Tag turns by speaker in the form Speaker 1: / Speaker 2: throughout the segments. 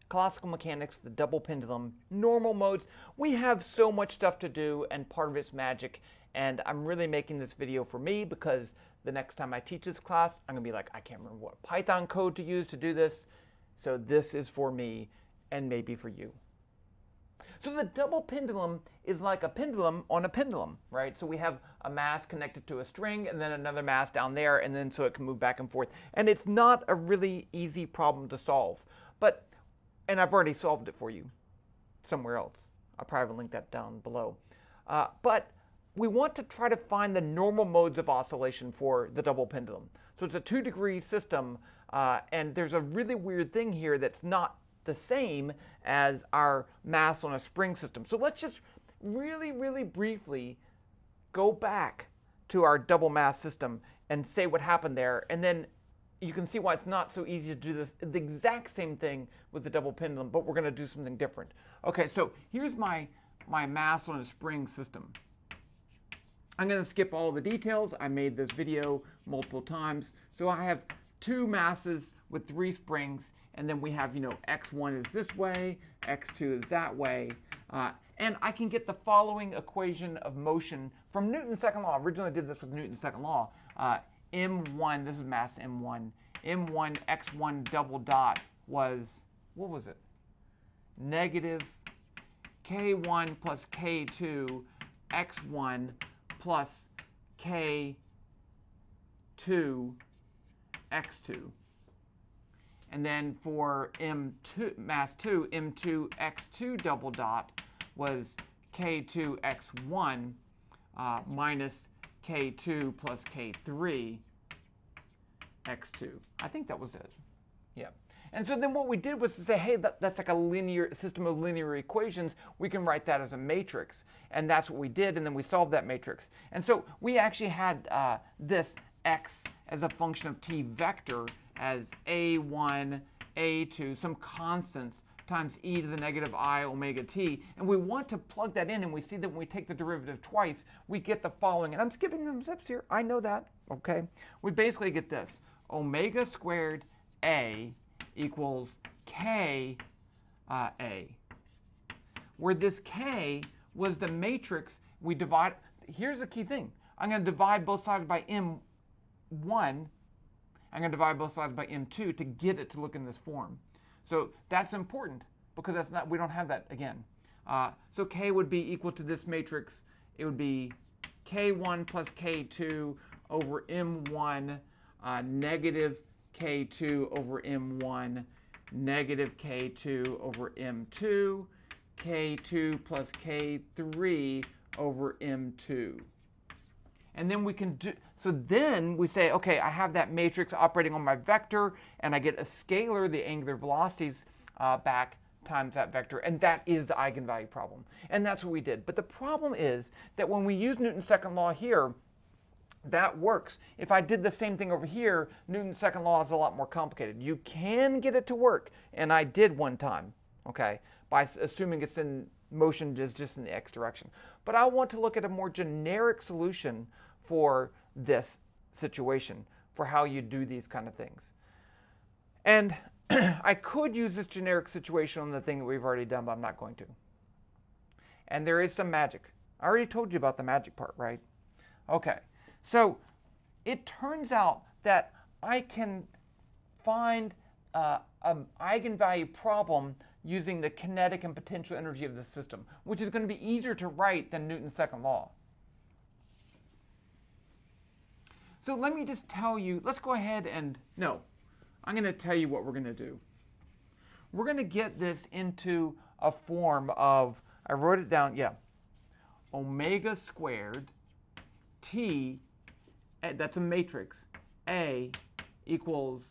Speaker 1: classical mechanics, the double pendulum, normal modes. We have so much stuff to do, and part of it's magic. And I'm really making this video for me because the next time I teach this class, I'm going to be like, I can't remember what Python code to use to do this. So this is for me and maybe for you. So the double pendulum is like a pendulum on a pendulum, right? So we have a mass connected to a string and then another mass down there, and then so it can move back and forth. And it's not a really easy problem to solve. And I've already solved it for you somewhere else. I'll probably link that down below. But we want to try to find the normal modes of oscillation for the double pendulum. So it's a 2-degree system, and there's a really weird thing here that's not the same as our mass on a spring system. So let's just really, really briefly go back to our double mass system and say what happened there, and then you can see why it's not so easy to do this, the exact same thing with the double pendulum, but we're going to do something different. Okay, so here's my mass on a spring system. I'm going to skip all the details. I made this video multiple times. So I have 2 masses with 3 springs, and then we have, x1 is this way, x2 is that way. And I can get the following equation of motion from Newton's second law. Originally I did this with Newton's second law. M1, this is mass M1. M1 x1 double dot was, what was it? Negative k1 plus k2 x1 plus k2 x2. And then for M2, mass 2, M2 x2 double dot was k2 x1 minus k2 plus k3 x2. I think that was it. Yeah. And so then what we did was to say, hey, that's like a linear system of linear equations. We can write that as a matrix. And that's what we did, and then we solved that matrix. And so we actually had this x as a function of t vector as a1, a2, some constants times e to the negative I omega t. And we want to plug that in, and we see that when we take the derivative twice, we get the following. And I'm skipping some steps here. I know that, okay? We basically get this. Omega squared a equals k a, where this k was the matrix we divide. Here's the key thing. I'm going to divide both sides by m1. I'm going to divide both sides by m2 to get it to look in this form. So that's important because that's not, we don't have that again. So k would be equal to this matrix. It would be k1 plus k2 over m1 negative k2 over m1 negative k2 over m2 k2 plus k3 over m2. And then we can do, so then we say, okay, I have that matrix operating on my vector, and I get a scalar, the angular velocities, back times that vector, and that is the eigenvalue problem. And that's what we did. But the problem is that when we use Newton's second law here, that works. If I did the same thing over here, Newton's second law is a lot more complicated. You can get it to work, and I did one time, okay, by assuming it's in motion just in the x direction. But I want to look at a more generic solution for this situation, for how you do these kind of things. And I could use this generic situation on the thing that we've already done, but I'm not going to. And there is some magic. I already told you about the magic part, right? Okay, so it turns out that I can find an eigenvalue problem using the kinetic and potential energy of the system, which is going to be easier to write than Newton's second law. So let me just tell you, let's go ahead and, no, I'm going to tell you what we're going to do. We're going to get this into a form of, I wrote it down, yeah, omega squared t, that's a matrix, A equals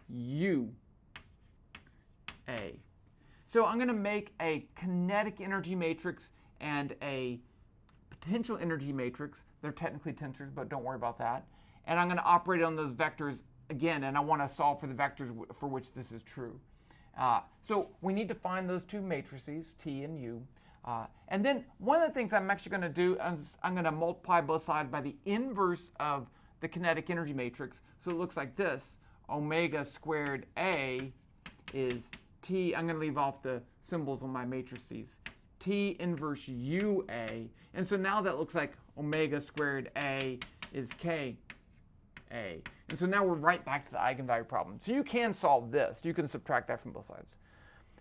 Speaker 1: U A. So I'm going to make a kinetic energy matrix and a potential energy matrix. They're technically tensors, but don't worry about that. And I'm going to operate on those vectors again, and I want to solve for the vectors for which this is true. So we need to find those two matrices, T and U. And then one of the things I'm actually going to do is I'm going to multiply both sides by the inverse of the kinetic energy matrix. So it looks like this. Omega squared A is T, I'm going to leave off the symbols on my matrices, T inverse UA. And so now that looks like omega squared A is K A. And so now we're right back to the eigenvalue problem. So you can solve this. You can subtract that from both sides.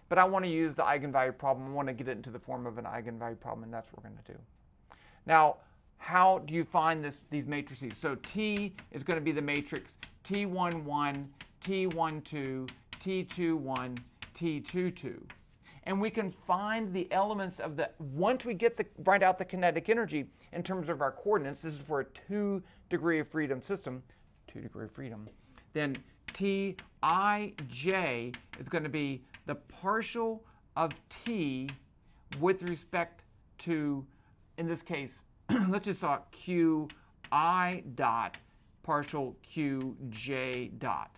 Speaker 1: But I want to use the eigenvalue problem. I want to get it into the form of an eigenvalue problem, and that's what we're going to do. Now, how do you find these matrices? So T is going to be the matrix T11, T12, T21, T22. And we can find the elements of the, once we write out the kinetic energy in terms of our coordinates, this is for a 2 degree of freedom system, 2 degree of freedom, then Tij is going to be the partial of T with respect to, in this case, let's just saw Qi dot partial Qj dot.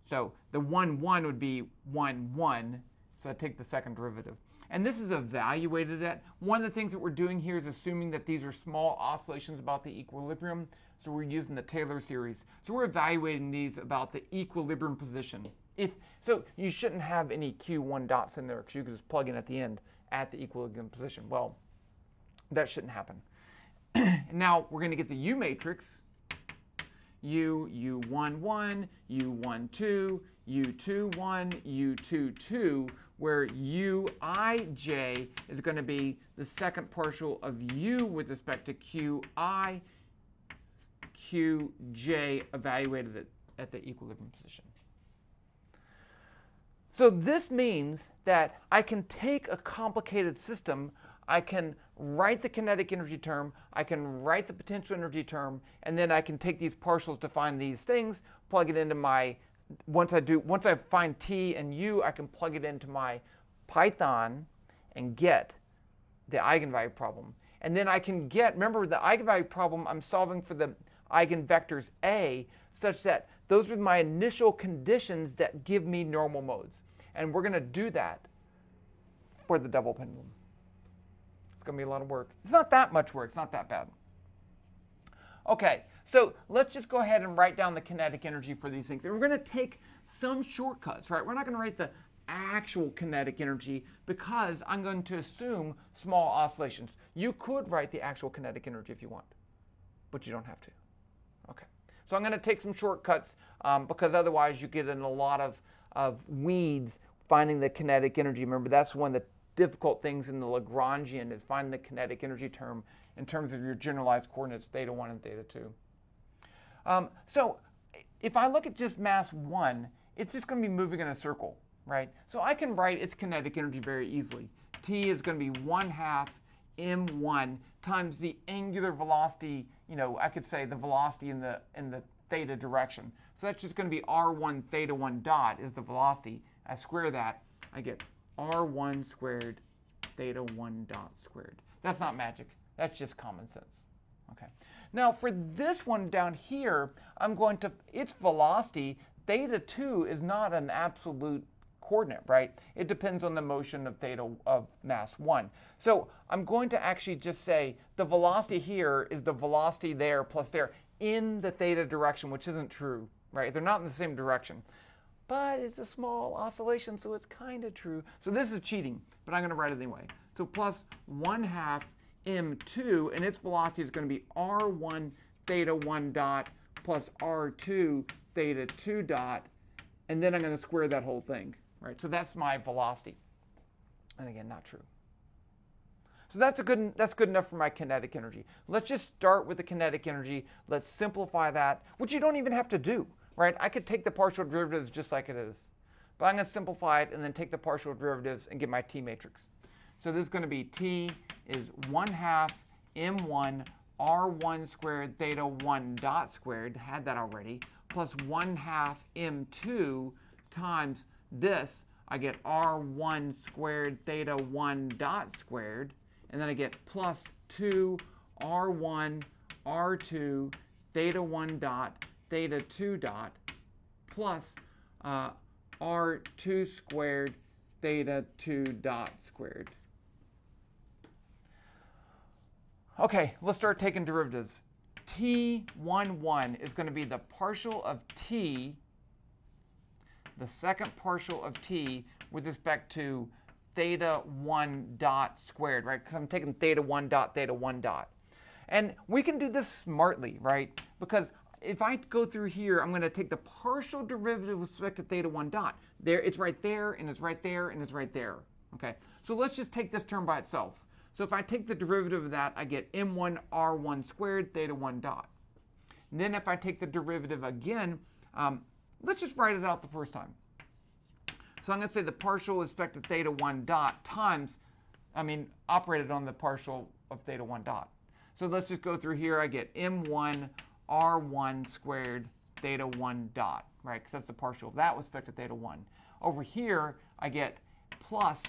Speaker 1: So the 1, 1 would be 1, 1. So I take the second derivative. And this is evaluated at, one of the things that we're doing here is assuming that these are small oscillations about the equilibrium. So we're using the Taylor series. So we're evaluating these about the equilibrium position. So you shouldn't have any Q1 dots in there because you can just plug in at the end at the equilibrium position. Well, that shouldn't happen. Now we're going to get the U matrix. U11, U12, U21, U22, where Uij is going to be the second partial of U with respect to Qi, Qj evaluated at the equilibrium position. So this means that I can take a complicated system, I can write the kinetic energy term, I can write the potential energy term, and then I can take these partials to find these things, plug it into my, once I find T and U, I can plug it into my Python and get the eigenvalue problem. And then I can get, remember the eigenvalue problem, I'm solving for the eigenvectors A, such that those are my initial conditions that give me normal modes. And we're going to do that for the double pendulum. It's going to be a lot of work. It's not that much work. It's not that bad. Okay, so let's just go ahead and write down the kinetic energy for these things. And we're going to take some shortcuts, right? We're not going to write the actual kinetic energy because I'm going to assume small oscillations. You could write the actual kinetic energy if you want, but you don't have to. Okay, so I'm going to take some shortcuts because otherwise you get in a lot of weeds finding the kinetic energy. Remember, that's one of the difficult things in the Lagrangian is finding the kinetic energy term in terms of your generalized coordinates, theta 1 and theta 2. So if I look at just mass 1, it's just going to be moving in a circle, right? So I can write its kinetic energy very easily. T is going to be 1/2 m1 times the angular velocity, I could say the velocity in the theta direction. So that's just going to be r1 theta 1 dot is the velocity. I square that, I get r1 squared theta 1 dot squared. That's not magic. That's just common sense. Okay. Now for this one down here, I'm going to, its velocity, theta 2 is not an absolute coordinate, right? It depends on the motion of theta of mass 1. So I'm going to actually just say the velocity here is the velocity there plus there in the theta direction, which isn't true, right? They're not in the same direction. But it's a small oscillation, so it's kind of true. So this is cheating, but I'm going to write it anyway. So plus 1/2 m2, and its velocity is going to be r1 theta 1 dot plus r2 theta 2 dot, and then I'm going to square that whole thing, right? So that's my velocity. And again, not true. So that's good enough for my kinetic energy. Let's just start with the kinetic energy. Let's simplify that, which you don't even have to do. Right? I could take the partial derivatives just like it is. But I'm going to simplify it and then take the partial derivatives and get my T matrix. So this is going to be T is 1/2 m1 r1 squared theta 1 dot squared, had that already, plus 1/2 m2 times this. I get r1 squared theta 1 dot squared. And then I get plus 2 r1 r2 theta 1 dot theta 2 dot plus r2 squared theta 2 dot squared. Okay, let's start taking derivatives. T11 is going to be the partial of T, the second partial of T with respect to theta 1 dot squared, right? Because I'm taking theta 1 dot, theta 1 dot. And we can do this smartly, right? Because if I go through here, I'm going to take the partial derivative with respect to theta 1 dot. There, it's right there, and it's right there, and it's right there. Okay, so let's just take this term by itself. So if I take the derivative of that, I get m1 r1 squared theta 1 dot. And then if I take the derivative again, let's just write it out the first time. So I'm going to say the partial with respect to theta 1 dot times, operated on the partial of theta 1 dot. So let's just go through here. I get m1 r1 squared theta 1 dot, right? Because that's the partial of that with respect to theta 1. Over here, I get plus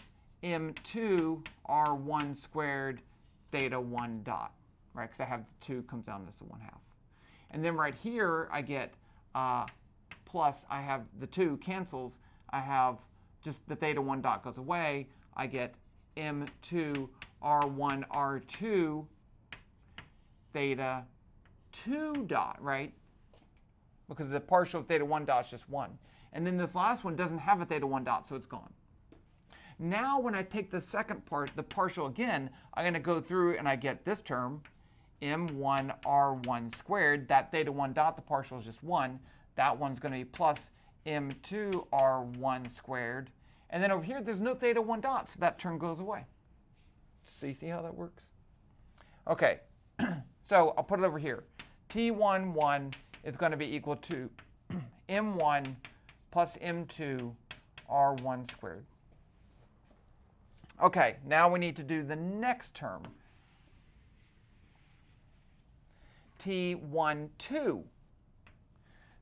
Speaker 1: m2 r1 squared theta 1 dot, right? Because I have the 2 comes down to the 1/2. And then right here, I get plus, I have the 2 cancels. I have just the theta 1 dot goes away. I get m2 r1 r2 theta 2 dot, right? Because the partial of theta 1 dot is just 1. And then this last one doesn't have a theta 1 dot, so it's gone. Now when I take the second part, the partial again, I'm going to go through and I get this term, m1 r1 squared. That theta 1 dot, the partial is just 1. That one's going to be plus m2 r1 squared. And then over here, there's no theta 1 dot, so that term goes away. So you see how that works? Okay, so I'll put it over here. T11 is going to be equal to m1 plus m2 r1 squared. Okay, now we need to do the next term. T12.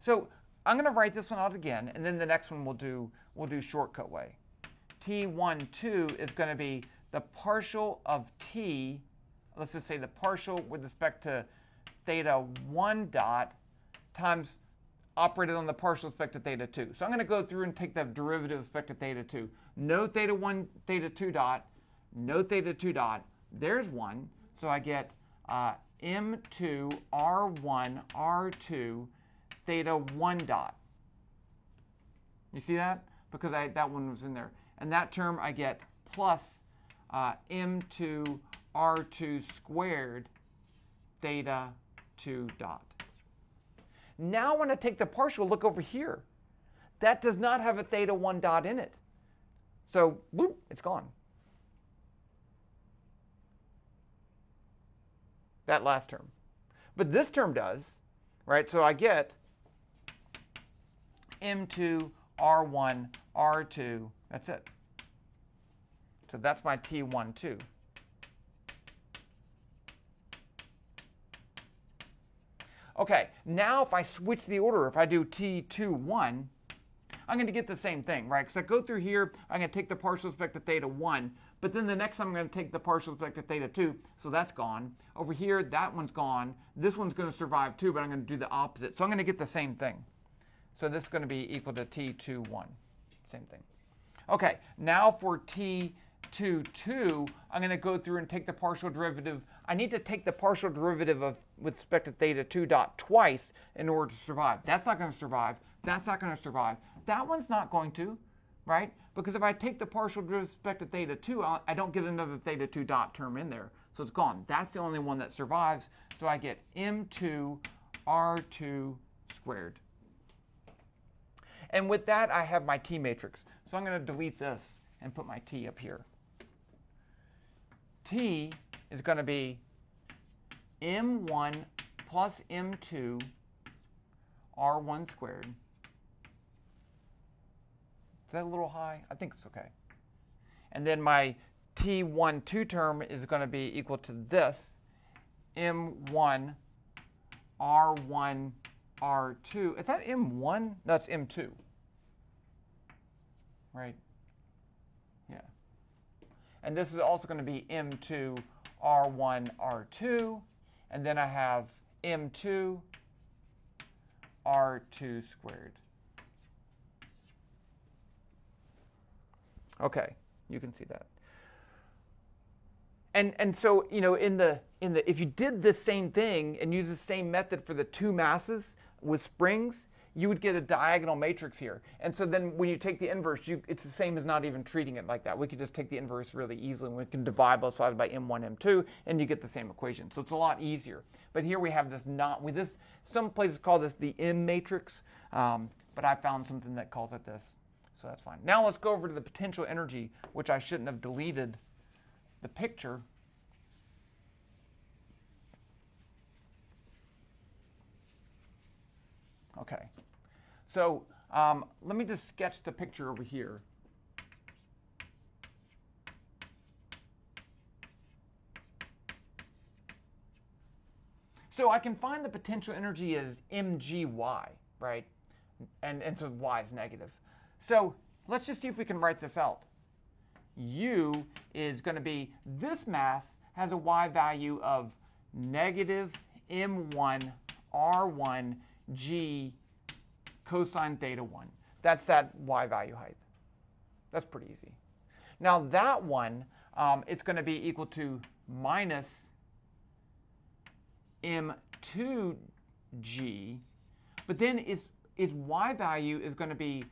Speaker 1: So I'm going to write this one out again, and then the next one we'll do shortcut way. T12 is going to be the partial of t, let's just say the partial with respect to theta 1 dot times operated on the partial with respect to theta 2. So I'm going to go through and take the derivative with respect to theta 2. No theta 1, theta 2 dot, no theta 2 dot. There's 1. So I get m2 r1 r2 theta 1 dot. You see that? Because that one was in there. And that term I get plus m2 r2 squared theta 2 dot. Now when I take the partial, look over here. That does not have a theta 1 dot in it. So, boop, it's gone. That last term. But this term does, right? So I get m2 r1 r2. That's it. So that's my T12. Okay, now if I switch the order, if I do T21, I'm going to get the same thing, right? Because I go through here, I'm going to take the partial with respect to theta 1, but then the next time I'm going to take the partial with respect to theta 2, so that's gone. Over here, that one's gone. This one's going to survive too, but I'm going to do the opposite. So I'm going to get the same thing. So this is going to be equal to T21, same thing. Okay, now for T22, I'm going to go through and take the partial derivative. I need to take the partial derivative of with respect to theta 2 dot twice in order to survive. That's not going to survive. That's not going to survive. That one's not going to, right? Because if I take the partial with respect to theta 2, I don't get another theta 2 dot term in there. So it's gone. That's the only one that survives. So I get m2 r2 squared. And with that, I have my T matrix. So I'm going to delete this and put my T up here. T is going to be m1 plus m2 r1 squared. Is that a little high? I think it's okay. And then my T12 term is going to be equal to this, m1 r1 r2. Is that m1? No, it's m2. Right? Yeah. And this is also going to be m2 r1 r2. And then I have m2 r2 squared. Okay, you can see that. And so, you know, if you did the same thing and use the same method for the two masses with springs, you would get a diagonal matrix here. And so then when you take the inverse, it's the same as not even treating it like that. We could just take the inverse really easily, and we can divide both sides by m1, m2, and you get the same equation. So it's a lot easier. But here we have this some places call this the M matrix, but I found something that calls it this. So that's fine. Now let's go over to the potential energy, which I shouldn't have deleted the picture. Okay, so let me just sketch the picture over here. So I can find the potential energy as mgy, right? And so y is negative. So let's just see if we can write this out. U is going to be, this mass has a y value of negative m1 r1 g cosine theta 1. That's that y value height. That's pretty easy. Now that one, it's going to be equal to minus m2g, but then its y value is going to be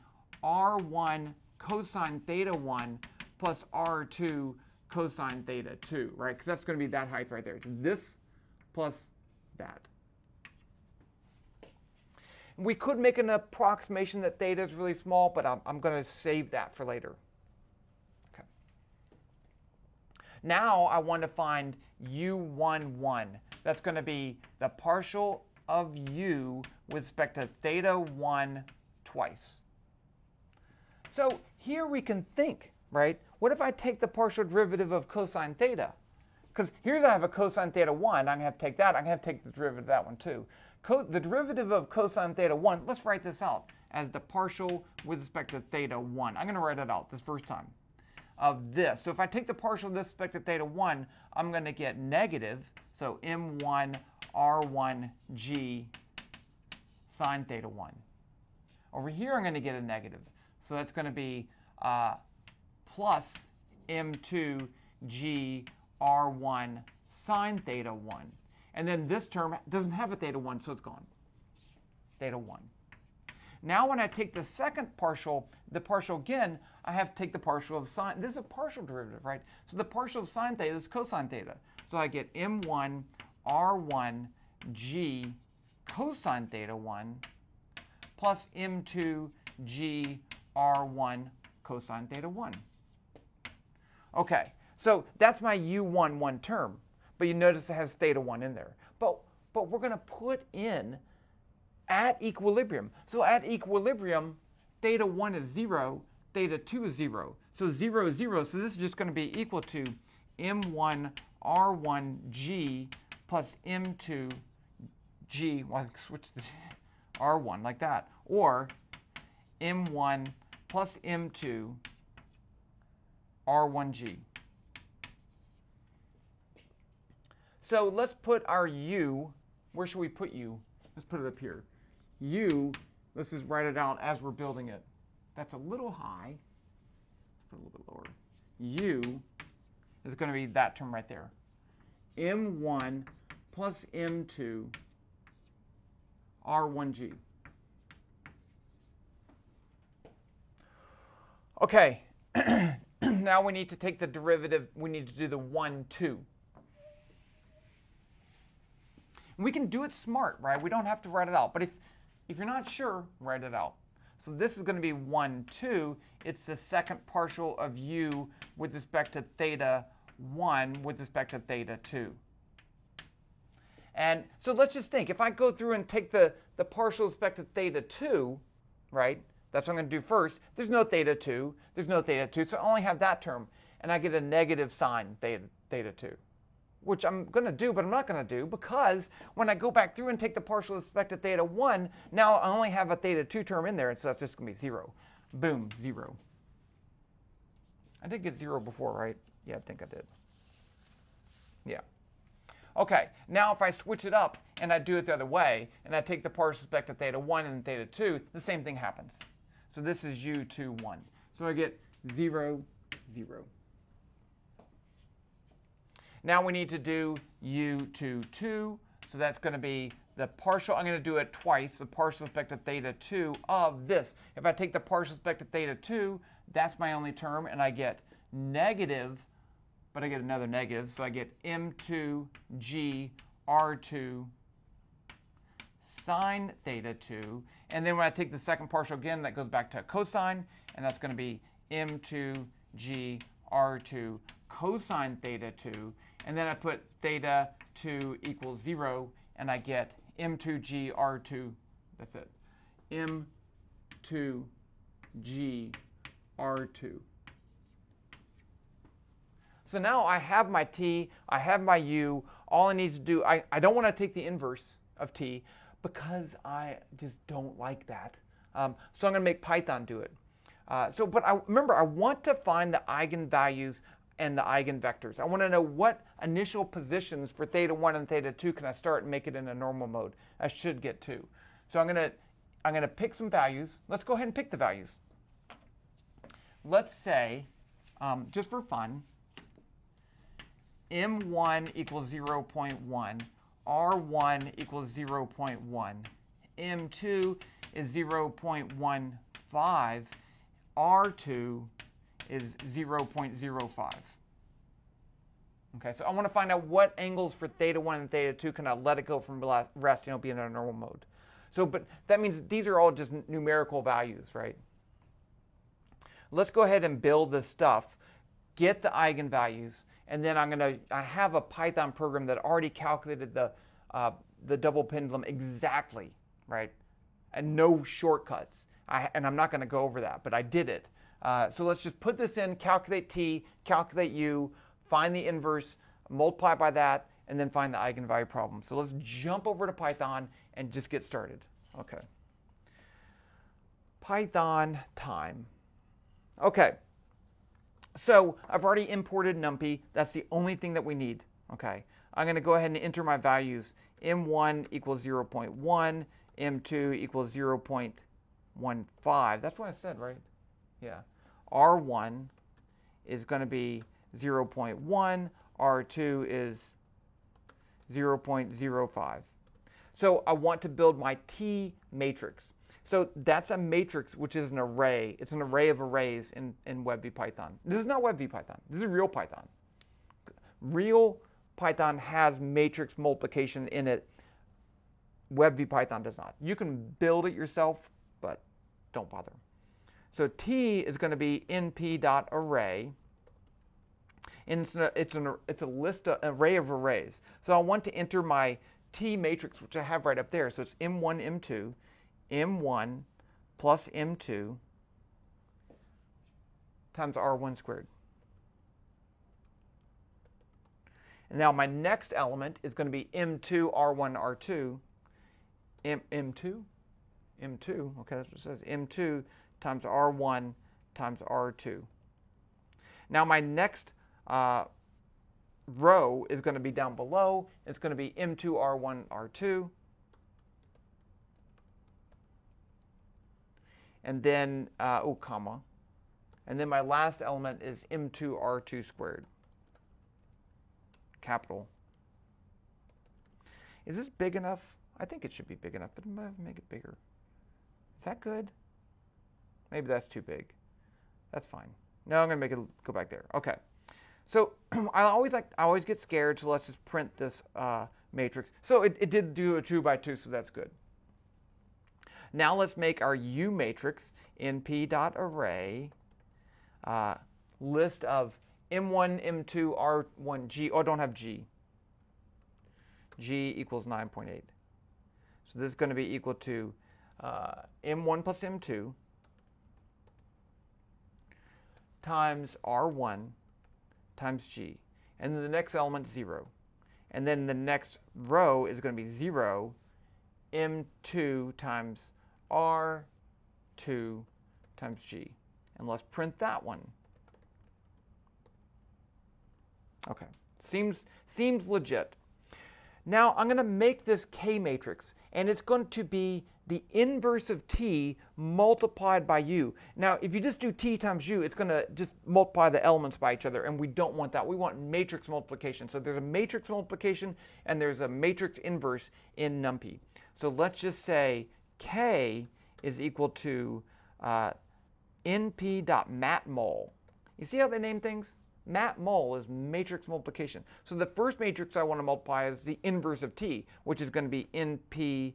Speaker 1: r1 cosine theta 1 plus r2 cosine theta 2, right? Because that's going to be that height right there. It's this plus that. We could make an approximation that theta is really small, but I'm going to save that for later. Okay. Now I want to find u11. That's going to be the partial of u with respect to theta 1 twice. So here we can think, right? What if I take the partial derivative of cosine theta? Because here's I have a cosine theta 1. I'm going to have to take that. I'm going to have to take the derivative of that one too. The derivative of cosine theta 1, let's write this out as the partial with respect to theta 1. I'm going to write it out this first time of this. So if I take the partial with respect to theta 1, I'm going to get negative, so m1 r1 g sine theta 1. Over here, I'm going to get a negative. So that's going to be plus m2 g r1 sine theta 1. And then this term doesn't have a theta 1, so it's gone. Theta 1. Now when I take the second partial, the partial again, I have to take the partial of sine. This is a partial derivative, right? So the partial of sine theta is cosine theta. So I get m1 r1 g cosine theta 1 plus m2 g r1 cosine theta 1. Okay, so that's my u11 term. But you notice it has theta 1 in there. But we're going to put in at equilibrium. So at equilibrium, theta 1 is 0, theta 2 is 0. So 0 is 0. So this is just going to be equal to m1 r1 g plus m2 g. Well, I switch the r1 like that. Or m1 plus m2 r1 g. So let's put our u, where should we put u? Let's put it up here. U, let's just write it out as we're building it. That's a little high. Let's put it a little bit lower. U is going to be that term right there. m1 plus m2 r1g. Okay, now we need to take the derivative. We need to do the 1, 2. We can do it smart, right? We don't have to write it out. But if you're not sure, write it out. So this is going to be 1, 2. It's the second partial of u with respect to theta 1 with respect to theta 2. And so let's just think. If I go through and take the partial with respect to theta 2, right? That's what I'm going to do first. There's no theta 2. There's no theta 2. So I only have that term. And I get a negative sign, theta 2. Which I'm going to do, but I'm not going to do because when I go back through and take the partial with respect to theta 1, now I only have a theta 2 term in there, and so that's just going to be 0. Boom, 0. I did get 0 before, right? Yeah, I think I did. Yeah. Okay, now if I switch it up and I do it the other way, and I take the partial with respect to theta 1 and theta 2, the same thing happens. So this is u2, 1. So I get 0, 0. Now we need to do u2, 2. So that's going to be the partial, I'm going to do it twice, the partial aspect of theta 2 of this. If I take the partial aspect of theta 2, that's my only term, and I get negative, but I get another negative, so I get m2g r2 sine theta 2. And then when I take the second partial again, that goes back to cosine, and that's going to be m2g r2 cosine theta 2. And then I put theta 2 equals 0, and I get m2g r2, that's it, m2g r2. So now I have my t, I have my u. All I need to do, I don't want to take the inverse of t because I just don't like that. So I'm going to make Python do it. But remember, I want to find the eigenvalues and the eigenvectors. I want to know what initial positions for theta 1 and theta 2 can I start and make it in a normal mode. I should get 2. So I'm going to pick some values. Let's go ahead and pick the values. Let's say, just for fun, m1 equals 0.1, r1 equals 0.1, m2 is 0.15, r2 is 0.05. Okay, so I want to find out what angles for theta 1 and theta 2 can I let it go from rest, be in a normal mode. So, but that means these are all just numerical values, right? Let's go ahead and build this stuff, get the eigenvalues, and then I have a Python program that already calculated the double pendulum exactly, right? And no shortcuts. And I'm not going to go over that, but I did it. So let's just put this in, calculate t, calculate u, find the inverse, multiply by that, and then find the eigenvalue problem. So let's jump over to Python and just get started. Okay. Python time. Okay. So I've already imported NumPy. That's the only thing that we need. Okay. I'm going to go ahead and enter my values. M1 equals 0.1, M2 equals 0.15. That's what I said, right? Yeah. R1 is going to be 0.1, R2 is 0.05. So I want to build my T matrix. So that's a matrix, which is an array. It's an array of arrays in WebVPython. This is not WebVPython. This is real Python. Real Python has matrix multiplication in it. WebVPython does not. You can build it yourself, but don't bother. So T is going to be np.array. And it's a list, an array of arrays. So I want to enter my T matrix, which I have right up there. So it's M1, M2, M1 plus M2 times R1 squared. And now my next element is going to be M2, R1, R2. M2, okay, that's what it says. M2 times R1 times R2. Now my next row is going to be down below. It's going to be M2, R1, R2. And then, comma. And then my last element is M2, R2 squared. Capital. Is this big enough? I think it should be big enough, but I'm going to make it bigger. Is that good? Maybe that's too big. That's fine. No, I'm going to make it go back there. Okay. So I always get scared, so let's just print this matrix. So it did do a 2 by 2, so that's good. Now let's make our U matrix np.array list of M1, M2, R1, G. Oh, I don't have G. G equals 9.8. So this is going to be equal to M1 plus M2 times R1 times G. And then the next element, 0. And then the next row is going to be 0, M2 times R2 times G. And let's print that one. Okay, seems legit. Now I'm going to make this K matrix, and it's going to be the inverse of t multiplied by u. Now, if you just do t times u, it's going to just multiply the elements by each other, and we don't want that. We want matrix multiplication. So there's a matrix multiplication, and there's a matrix inverse in NumPy. So let's just say k is equal to np.matmul. You see how they name things? Matmul is matrix multiplication. So the first matrix I want to multiply is the inverse of t, which is going to be np.linalg,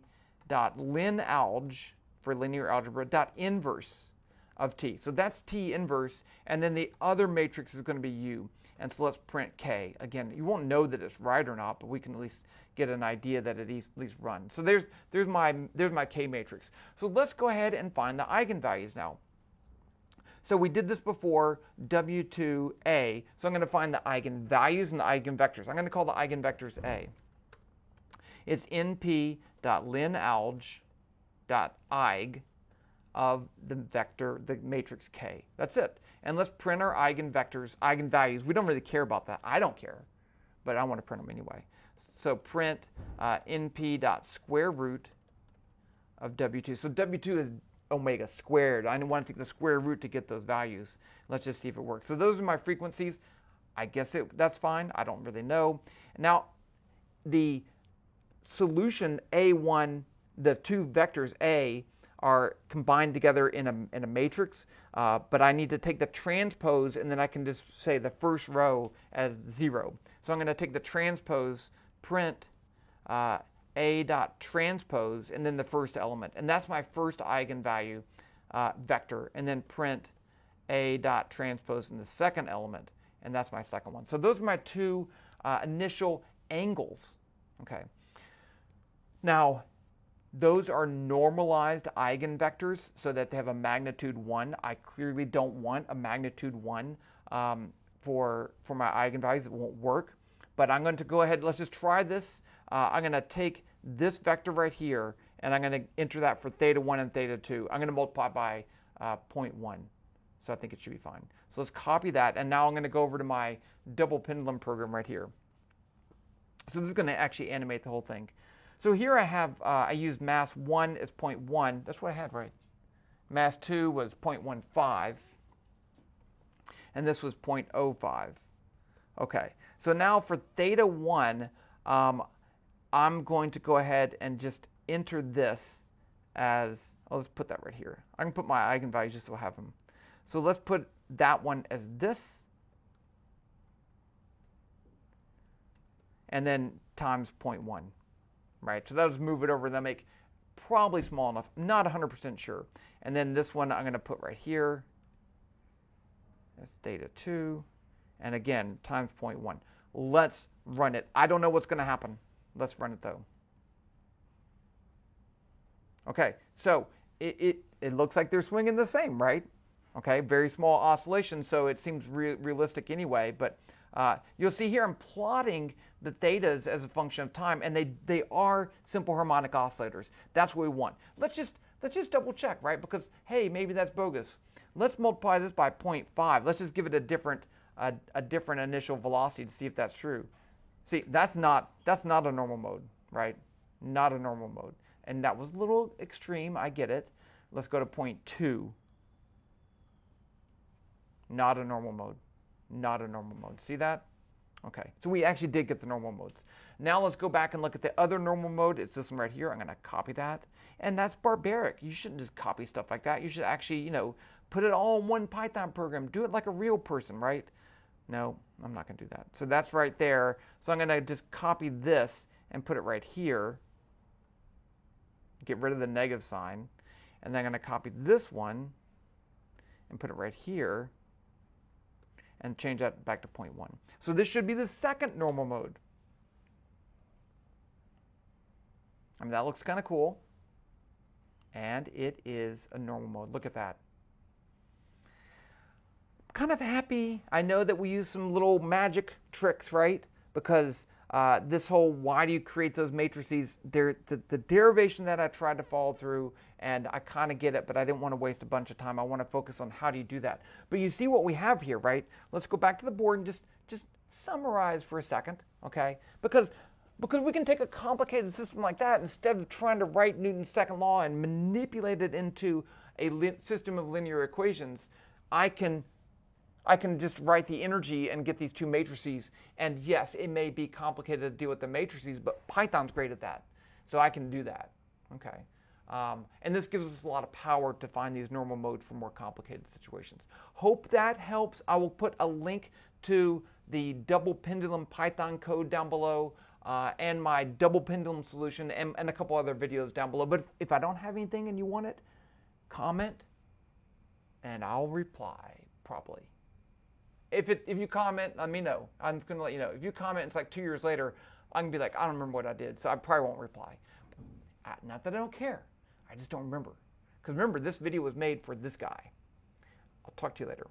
Speaker 1: for linear algebra, dot inverse of t. So that's t inverse, and then the other matrix is going to be u. And so let's print k. Again, you won't know that it's right or not, but we can at least get an idea that it at least runs. So there's my k matrix. So let's go ahead and find the eigenvalues now. So we did this before, W2A. So I'm going to find the eigenvalues and the eigenvectors. I'm going to call the eigenvectors A. It's np.linalg.eig of the vector, the matrix K. That's it. And let's print our eigenvectors, eigenvalues. We don't really care about that. I don't care, but I want to print them anyway. So print np.square root of W2. So W2 is omega squared. I want to take the square root to get those values. Let's just see if it works. So those are my frequencies. I guess that's fine. I don't really know. Now, the solution A1, the two vectors A, are combined together in a matrix, but I need to take the transpose, and then I can just say the first row as 0. So I'm going to take the transpose, print A dot transpose, and then the first element. And that's my first eigenvalue vector. And then print A dot transpose in the second element, and that's my second one. So those are my two initial angles. Okay. Now, those are normalized eigenvectors so that they have a magnitude 1. I clearly don't want a magnitude 1 for my eigenvalues. It won't work. But I'm going to go ahead, let's just try this. I'm going to take this vector right here, and I'm going to enter that for theta 1 and theta 2. I'm going to multiply by 0.1. So I think it should be fine. So let's copy that, and now I'm going to go over to my double pendulum program right here. So this is going to actually animate the whole thing. So here I have, I used mass 1 as 0.1. That's what I had, right? Mass 2 was 0.15. And this was 0.05. Okay, so now for theta 1, I'm going to go ahead and just enter this as, let's put that right here. I can put my eigenvalues just so I have them. So let's put that one as this. And then times 0.1. Right, so that'll just move it over and that'll make probably small enough, not 100% sure. And then this one I'm going to put right here. That's theta 2. And again, times 0.1. Let's run it. I don't know what's going to happen. Let's run it though. Okay, so it looks like they're swinging the same, right? Okay, very small oscillation, so it seems realistic anyway. But you'll see here I'm plotting the thetas as a function of time, and they are simple harmonic oscillators. That's what we want. Let's just double check, right? Because hey, maybe that's bogus. Let's multiply this by 0.5. Let's just give it a different initial velocity to see if that's true. See, that's not a normal mode, right? Not a normal mode. And that was a little extreme. I get it. Let's go to 0.2. Not a normal mode. Not a normal mode. See that? Okay, so we actually did get the normal modes. Now let's go back and look at the other normal mode. It's this one right here. I'm going to copy that. And that's barbaric. You shouldn't just copy stuff like that. You should actually, put it all in one Python program. Do it like a real person, right? No, I'm not going to do that. So that's right there. So I'm going to just copy this and put it right here. Get rid of the negative sign. And then I'm going to copy this one and put it right here. And change that back to 0.1. So this should be the second normal mode. I mean, that looks kind of cool. And it is a normal mode. Look at that. Kind of happy. I know that we use some little magic tricks, right? Because this whole why do you create those matrices, the derivation that I tried to follow through, and I kind of get it, but I didn't want to waste a bunch of time. I want to focus on how do you do that. But you see what we have here, right? Let's go back to the board and just summarize for a second, okay? Because Because we can take a complicated system like that, instead of trying to write Newton's second law and manipulate it into a system of linear equations, I can just write the energy and get these two matrices. And yes, it may be complicated to deal with the matrices, but Python's great at that. So I can do that. Okay. And this gives us a lot of power to find these normal modes for more complicated situations. Hope that helps. I will put a link to the double pendulum Python code down below, and my double pendulum solution, and a couple other videos down below. But if I don't have anything and you want it, comment and I'll reply properly. If you comment, let me know. I'm just going to let you know. If you comment, it's like 2 years later, I'm going to be like, I don't remember what I did, so I probably won't reply. Not that I don't care. I just don't remember. Because remember, this video was made for this guy. I'll talk to you later.